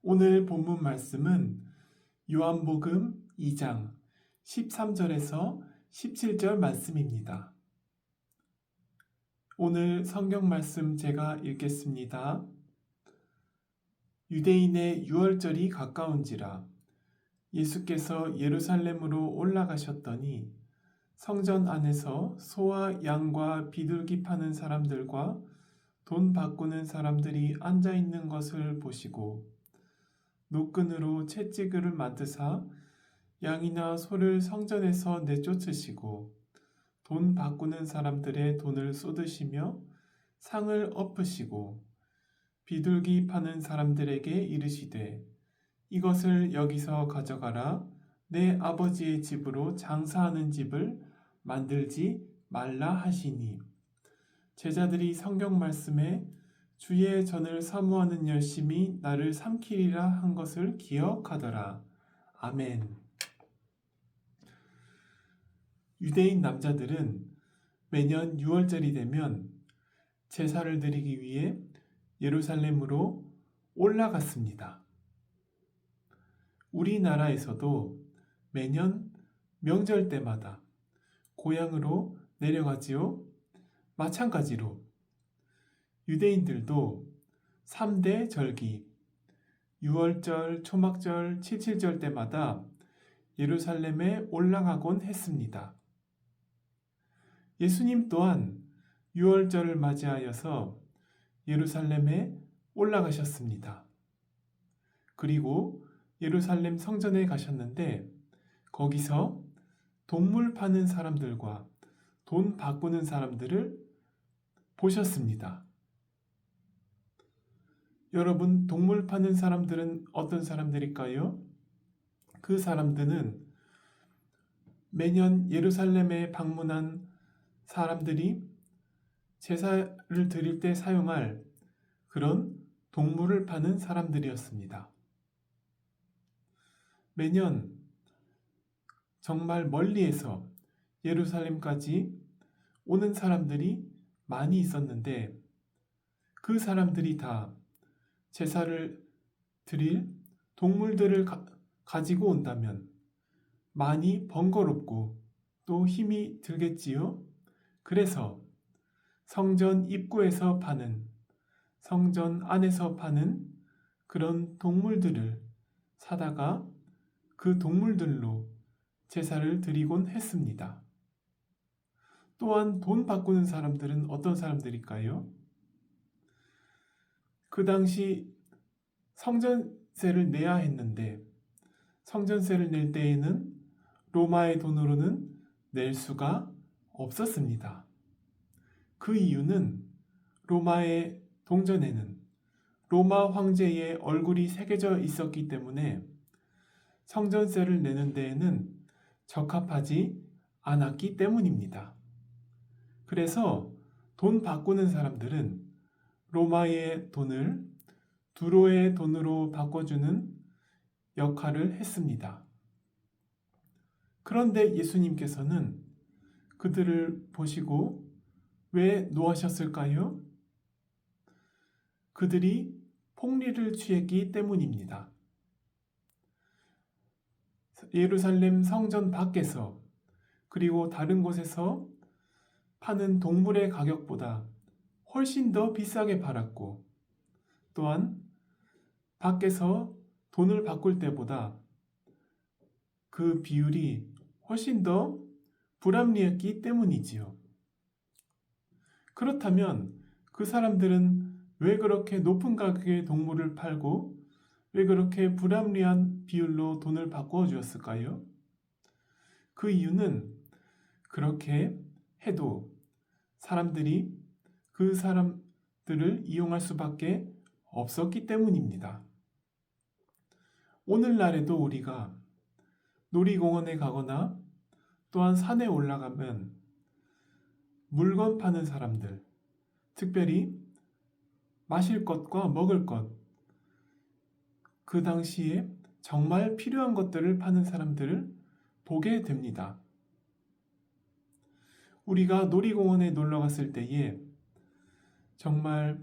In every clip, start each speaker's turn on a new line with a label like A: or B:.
A: 오늘 본문 말씀은 요한복음 2장 13절에서 17절 말씀입니다. 오늘 성경 말씀 제가 읽겠습니다. 유대인의 유월절이 가까운지라 예수께서 예루살렘으로 올라가셨더니 성전 안에서 소와 양과 비둘기 파는 사람들과 돈 바꾸는 사람들이 앉아 있는 것을 보시고 노끈으로 채찍을 만드사 양이나 소를 성전에서 내쫓으시고 돈 바꾸는 사람들의 돈을 쏟으시며 상을 엎으시고 비둘기 파는 사람들에게 이르시되 이것을 여기서 가져가라. 내 아버지의 집으로 장사하는 집을 만들지 말라 하시니. 제자들이 성경 말씀에 주의 전을 사모하는 열심이 나를 삼키리라 한 것을 기억하더라. 아멘. 유대인 남자들은 매년 6월절이 되면 제사를 드리기 위해 예루살렘으로 올라갔습니다. 우리나라에서도 매년 명절 때마다 고향으로 내려가지요. 마찬가지로 유대인들도 3대 절기, 6월절, 초막절, 칠칠절 때마다 예루살렘에 올라가곤 했습니다. 예수님 또한 6월절을 맞이하여서 예루살렘에 올라가셨습니다. 그리고 예루살렘 성전에 가셨는데 거기서 동물 파는 사람들과 돈 바꾸는 사람들을 보셨습니다. 여러분, 동물 파는 사람들은 어떤 사람들일까요? 그 사람들은 매년 예루살렘에 방문한 사람들이 제사를 드릴 때 사용할 그런 동물을 파는 사람들이었습니다. 매년 정말 멀리에서 예루살렘까지 오는 사람들이 많이 있었는데 그 사람들이 다 제사를 드릴 동물들을 가지고 온다면 많이 번거롭고 또 힘이 들겠지요. 그래서 성전 입구에서 파는, 성전 안에서 파는 그런 동물들을 사다가 그 동물들로 제사를 드리곤 했습니다. 또한 돈 바꾸는 사람들은 어떤 사람들일까요? 그 당시 성전세를 내야 했는데 성전세를 낼 때에는 로마의 돈으로는 낼 수가 없었습니다. 그 이유는 로마의 동전에는 로마 황제의 얼굴이 새겨져 있었기 때문에 성전세를 내는 데에는 적합하지 않았기 때문입니다. 그래서 돈 바꾸는 사람들은 로마의 돈을 두로의 돈으로 바꿔주는 역할을 했습니다. 그런데 예수님께서는 그들을 보시고 왜 노하셨을까요? 그들이 폭리를 취했기 때문입니다. 예루살렘 성전 밖에서 그리고 다른 곳에서 파는 동물의 가격보다 훨씬 더 비싸게 팔았고 또한 밖에서 돈을 바꿀 때보다 그 비율이 훨씬 더 불합리했기 때문이지요. 그렇다면 그 사람들은 왜 그렇게 높은 가격의 동물을 팔고 왜 그렇게 불합리한 비율로 돈을 바꾸어 주었을까요? 그 이유는 그렇게 해도 사람들이 그 사람들을 이용할 수밖에 없었기 때문입니다. 오늘날에도 우리가 놀이공원에 가거나 또한 산에 올라가면 물건 파는 사람들, 특별히 마실 것과 먹을 것, 그 당시에 정말 필요한 것들을 파는 사람들을 보게 됩니다. 우리가 놀이공원에 놀러 갔을 때에 정말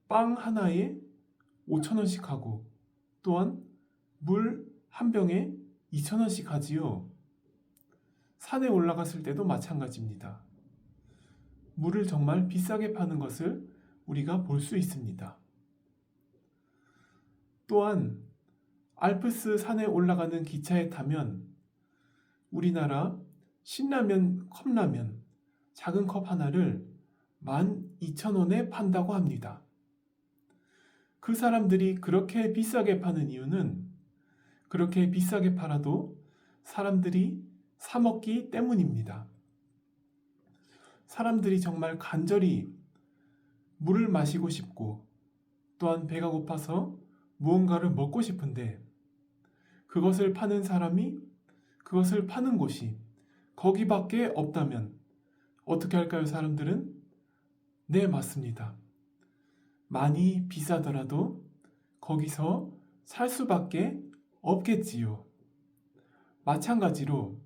A: 빵 하나에 5,000원씩 하고 또한 물 한 병에 2,000원씩 하지요. 산에 올라갔을 때도 마찬가지입니다. 물을 정말 비싸게 파는 것을 우리가 볼 수 있습니다. 또한 알프스 산에 올라가는 기차에 타면 우리나라 신라면 컵라면 작은 컵 하나를 12,000원에 판다고 합니다. 그 사람들이 그렇게 비싸게 파는 이유는 그렇게 비싸게 팔아도 사람들이 사 먹기 때문입니다. 사람들이 정말 간절히 물을 마시고 싶고 또한 배가 고파서 무언가를 먹고 싶은데 그것을 파는 사람이 그것을 파는 곳이 거기밖에 없다면 어떻게 할까요, 사람들은? 네, 맞습니다. 많이 비싸더라도 거기서 살 수밖에 없겠지요. 마찬가지로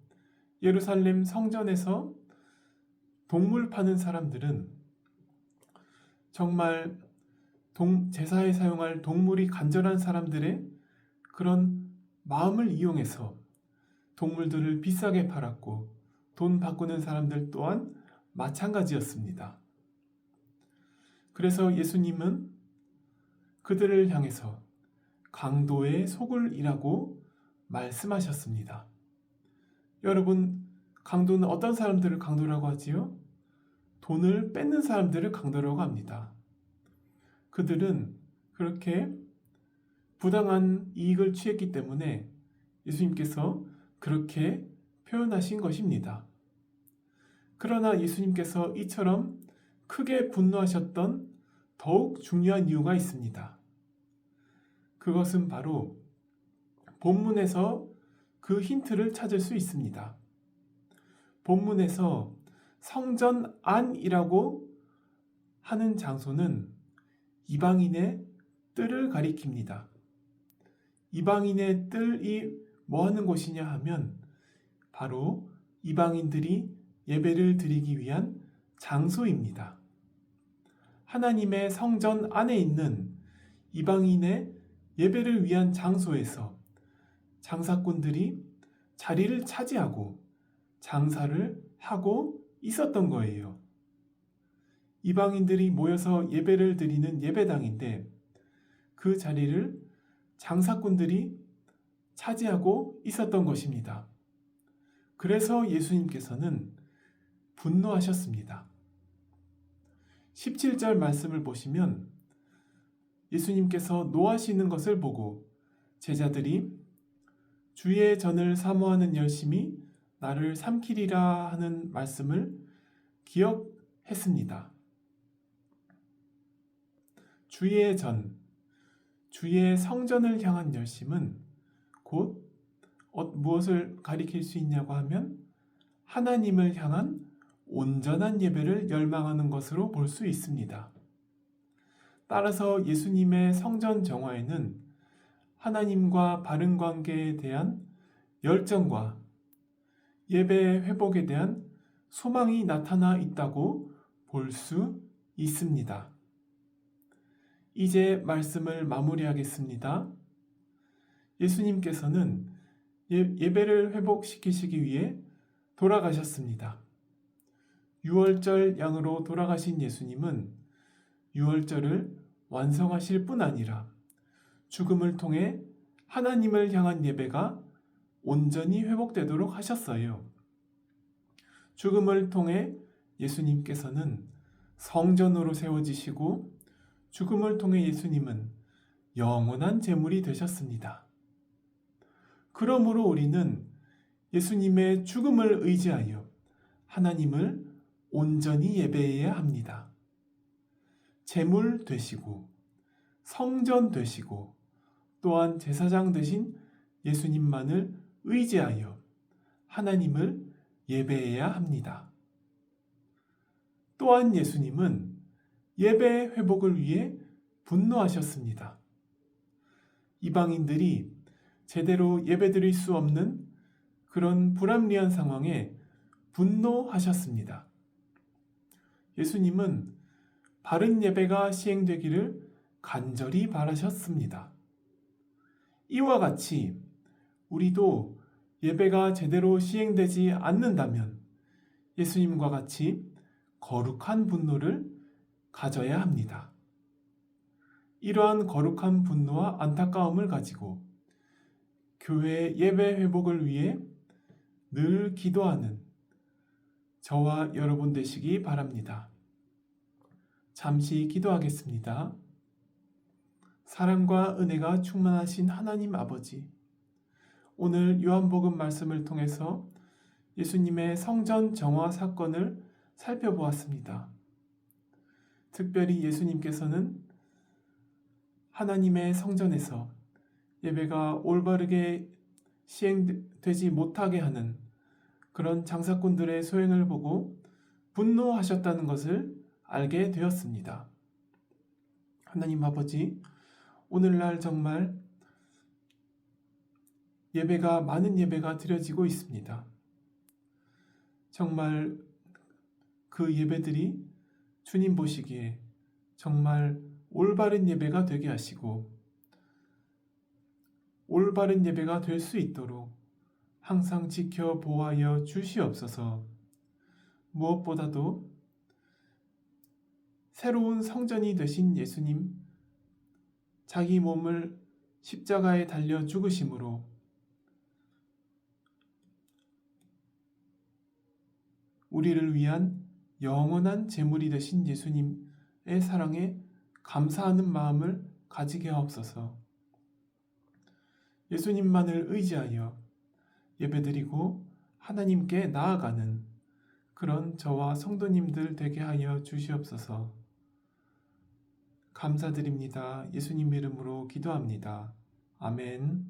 A: 예루살렘 성전에서 동물 파는 사람들은 정말 제사에 사용할 동물이 간절한 사람들의 그런 마음을 이용해서 동물들을 비싸게 팔았고 돈 바꾸는 사람들 또한 마찬가지였습니다. 그래서 예수님은 그들을 향해서 강도의 속을이라고 말씀하셨습니다. 여러분, 강도는 어떤 사람들을 강도라고 하지요? 돈을 뺏는 사람들을 강도라고 합니다. 그들은 그렇게 부당한 이익을 취했기 때문에 예수님께서 그렇게 표현하신 것입니다. 그러나 예수님께서 이처럼 크게 분노하셨던 더욱 중요한 이유가 있습니다. 그것은 바로 본문에서 그 힌트를 찾을 수 있습니다. 본문에서 성전 안이라고 하는 장소는 이방인의 뜰을 가리킵니다. 이방인의 뜰이 뭐 하는 곳이냐 하면 바로 이방인들이 예배를 드리기 위한 장소입니다. 하나님의 성전 안에 있는 이방인의 예배를 위한 장소에서 장사꾼들이 자리를 차지하고 장사를 하고 있었던 거예요. 이방인들이 모여서 예배를 드리는 예배당인데 그 자리를 장사꾼들이 차지하고 있었던 것입니다. 그래서 예수님께서는 분노하셨습니다. 17절 말씀을 보시면 예수님께서 노하시는 것을 보고 제자들이 주의 전을 사모하는 열심이 나를 삼키리라 하는 말씀을 기억했습니다. 주의 전, 주의 성전을 향한 열심은 곧 무엇을 가리킬 수 있냐고 하면 하나님을 향한 온전한 예배를 열망하는 것으로 볼 수 있습니다. 따라서 예수님의 성전 정화에는 하나님과 바른 관계에 대한 열정과 예배 회복에 대한 소망이 나타나 있다고 볼 수 있습니다. 이제 말씀을 마무리하겠습니다. 예수님께서는 예배를 회복시키시기 위해 돌아가셨습니다. 유월절 양으로 돌아가신 예수님은 유월절을 완성하실 뿐 아니라 죽음을 통해 하나님을 향한 예배가 온전히 회복되도록 하셨어요. 죽음을 통해 예수님께서는 성전으로 세워지시고 죽음을 통해 예수님은 영원한 제물이 되셨습니다. 그러므로 우리는 예수님의 죽음을 의지하여 하나님을 온전히 예배해야 합니다. 제물 되시고 성전 되시고 또한 제사장 되신 예수님만을 의지하여 하나님을 예배해야 합니다. 또한 예수님은 예배 회복을 위해 분노하셨습니다. 이방인들이 제대로 예배드릴 수 없는 그런 불합리한 상황에 분노하셨습니다. 예수님은 바른 예배가 시행되기를 간절히 바라셨습니다. 이와 같이 우리도 예배가 제대로 시행되지 않는다면 예수님과 같이 거룩한 분노를 가져야 합니다. 이러한 거룩한 분노와 안타까움을 가지고 교회 예배 회복을 위해 늘 기도하는 저와 여러분 되시기 바랍니다. 잠시 기도하겠습니다. 사랑과 은혜가 충만하신 하나님 아버지, 오늘 요한복음 말씀을 통해서 예수님의 성전 정화 사건을 살펴보았습니다. 특별히 예수님께서는 하나님의 성전에서 예배가 올바르게 시행되지 못하게 하는 그런 장사꾼들의 소행을 보고 분노하셨다는 것을 알게 되었습니다. 하나님 아버지, 오늘날 정말 많은 예배가 드려지고 있습니다. 정말 그 예배들이 주님 보시기에 정말 올바른 예배가 되게 하시고 올바른 예배가 될 수 있도록 항상 지켜 보호하여 주시옵소서. 무엇보다도 새로운 성전이 되신 예수님, 자기 몸을 십자가에 달려 죽으심으로 우리를 위한 영원한 제물이 되신 예수님의 사랑에 감사하는 마음을 가지게 하옵소서. 예수님만을 의지하여 예배드리고 하나님께 나아가는 그런 저와 성도님들 되게 하여 주시옵소서. 감사드립니다. 예수님 이름으로 기도합니다. 아멘.